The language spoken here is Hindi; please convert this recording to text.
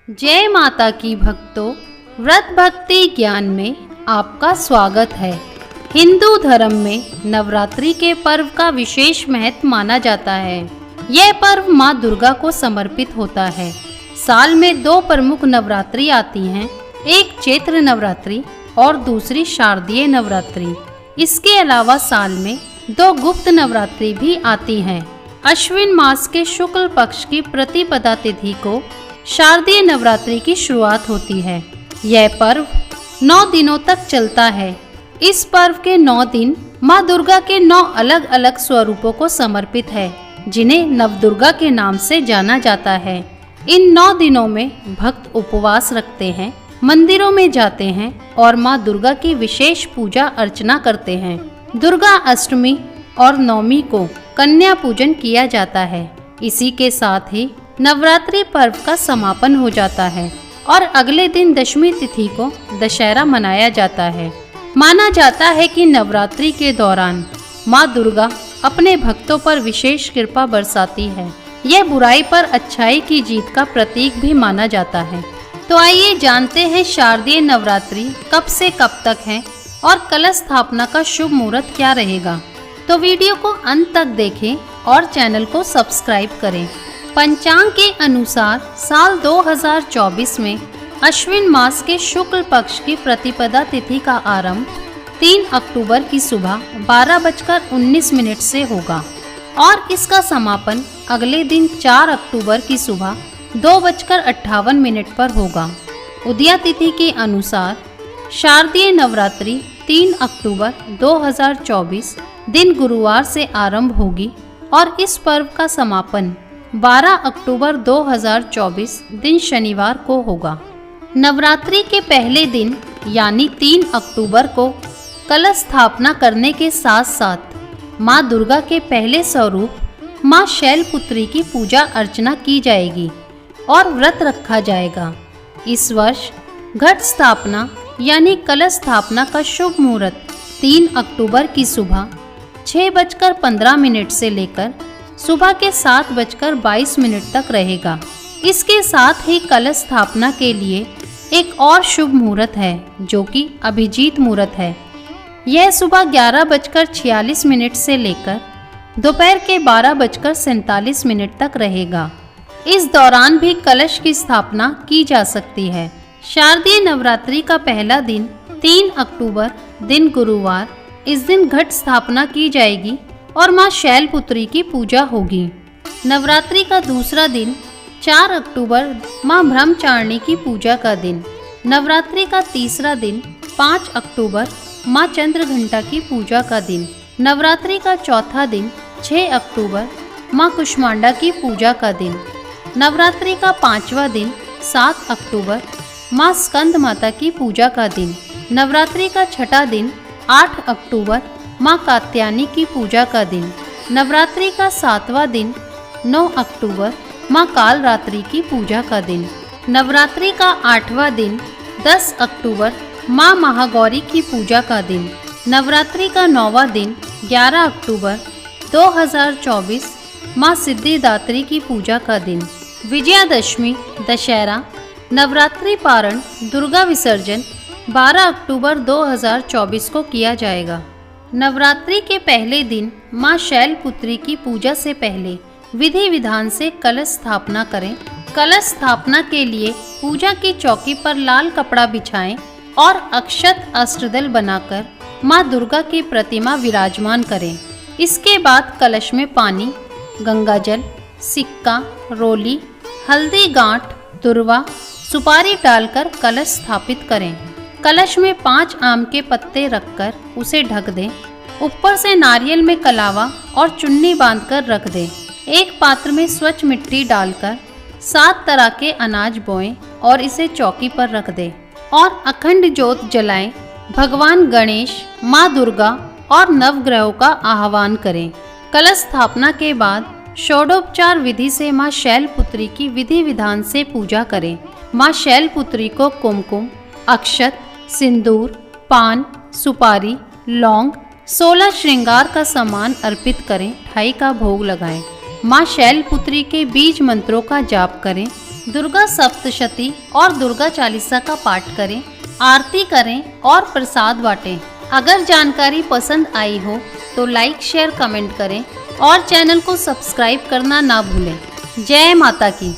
जय माता की भक्तों, व्रत भक्ति ज्ञान में आपका स्वागत है। हिंदू धर्म में नवरात्रि के पर्व का विशेष महत्व माना जाता है। यह पर्व माँ दुर्गा को समर्पित होता है। साल में दो प्रमुख नवरात्रि आती हैं, एक चैत्र नवरात्रि और दूसरी शारदीय नवरात्रि। इसके अलावा साल में दो गुप्त नवरात्रि भी आती हैं। अश्विन मास के शुक्ल पक्ष की प्रतिपदा तिथि को शारदीय नवरात्रि की शुरुआत होती है। यह पर्व 9 दिनों तक चलता है। इस पर्व के 9 दिन माँ दुर्गा के 9 अलग अलग स्वरूपों को समर्पित है, जिन्हें नवदुर्गा के नाम से जाना जाता है। इन 9 दिनों में भक्त उपवास रखते हैं, मंदिरों में जाते हैं और माँ दुर्गा की विशेष पूजा अर्चना करते हैं। दुर्गा अष्टमी और नवमी को कन्या पूजन किया जाता है। इसी के साथ ही नवरात्रि पर्व का समापन हो जाता है और अगले दिन दशमी तिथि को दशहरा मनाया जाता है। माना जाता है कि नवरात्रि के दौरान माँ दुर्गा अपने भक्तों पर विशेष कृपा बरसाती है। यह बुराई पर अच्छाई की जीत का प्रतीक भी माना जाता है। तो आइए जानते हैं शारदीय नवरात्रि कब से कब तक है और कलश स्थापना का शुभ मुहूर्त क्या रहेगा। तो वीडियो को अंत तक देखें और चैनल को सब्सक्राइब करें। पंचांग के अनुसार साल 2024 में अश्विन मास के शुक्ल पक्ष की प्रतिपदा तिथि का आरंभ 3 अक्टूबर की सुबह 12:19 से होगा और इसका समापन अगले दिन 4 अक्टूबर की सुबह 2:58 पर होगा। उदया तिथि के अनुसार शारदीय नवरात्रि 3 अक्टूबर 2024 दिन गुरुवार से आरंभ होगी और इस पर्व का समापन 12 अक्टूबर 2024 दिन शनिवार को होगा। नवरात्रि के पहले दिन यानी 3 अक्टूबर को कलश स्थापना करने के साथ साथ माँ दुर्गा के पहले स्वरूप माँ शैलपुत्री की पूजा अर्चना की जाएगी और व्रत रखा जाएगा। इस वर्ष घट स्थापना यानी कलश स्थापना का शुभ मुहूर्त 3 अक्टूबर की सुबह 6:15 से लेकर सुबह के 7:22 तक रहेगा। इसके साथ ही कलश स्थापना के लिए एक और शुभ मुहूर्त है, जो कि अभिजीत मुहूर्त है। यह सुबह 11:46 से लेकर दोपहर के 12:47 तक रहेगा। इस दौरान भी कलश की स्थापना की जा सकती है। शारदीय नवरात्रि का पहला दिन 3 अक्टूबर दिन गुरुवार, इस दिन घट स्थापना की जाएगी और माँ शैलपुत्री की पूजा होगी। नवरात्रि का दूसरा दिन 4 अक्टूबर माँ ब्रह्मचारिणी की पूजा का दिन। नवरात्रि का तीसरा दिन 5 अक्टूबर माँ चंद्रघंटा की पूजा का दिन। नवरात्रि का चौथा दिन 6 अक्टूबर माँ कुष्मांडा की पूजा का दिन। नवरात्रि का 5वां दिन 7 अक्टूबर माँ स्कंद माता की पूजा का दिन। नवरात्रि का छठा दिन 8 अक्टूबर माँ कात्यायनी की पूजा का दिन। नवरात्रि का 7वां दिन 9 अक्टूबर माँ कालरात्रि की पूजा का दिन। नवरात्रि का 8वां दिन 10 अक्टूबर माँ महागौरी की पूजा का दिन। नवरात्रि का 9वां दिन 11 अक्टूबर 2024 माँ सिद्धिदात्री की पूजा का दिन। विजयादशमी, दशहरा, नवरात्रि पारण, दुर्गा विसर्जन 12 अक्टूबर 2024 को किया जाएगा। नवरात्रि के पहले दिन माँ शैलपुत्री की पूजा से पहले विधि विधान से कलश स्थापना करें। कलश स्थापना के लिए पूजा की चौकी पर लाल कपड़ा बिछाएं और अक्षत अष्टदल बनाकर माँ दुर्गा की प्रतिमा विराजमान करें। इसके बाद कलश में पानी, गंगाजल, सिक्का, रोली, हल्दी गांठ, दुर्वा, सुपारी डालकर कलश स्थापित करें। कलश में 5 आम के पत्ते रखकर उसे ढक दें। ऊपर से नारियल में कलावा और चुन्नी बांधकर रख दें। एक पात्र में स्वच्छ मिट्टी डालकर 7 तरह के अनाज बोएं और इसे चौकी पर रख दें और अखंड ज्योत जलाएं। भगवान गणेश, माँ दुर्गा और नवग्रहों का आह्वान करें। कलश स्थापना के बाद षोडोपचार विधि से माँ शैलपुत्री की विधि विधान से पूजा करें। माँ शैलपुत्री को कुमकुम, अक्षत, सिंदूर, पान, सुपारी, लौंग, 16 श्रृंगार का सामान अर्पित करें। 2 का भोग लगाएं। माँ शैलपुत्री के बीज मंत्रों का जाप करें। दुर्गा सप्तशती और दुर्गा चालीसा का पाठ करें, आरती करें और प्रसाद बांटें। अगर जानकारी पसंद आई हो तो लाइक, शेयर, कमेंट करें और चैनल को सब्सक्राइब करना ना भूलें। जय माता की।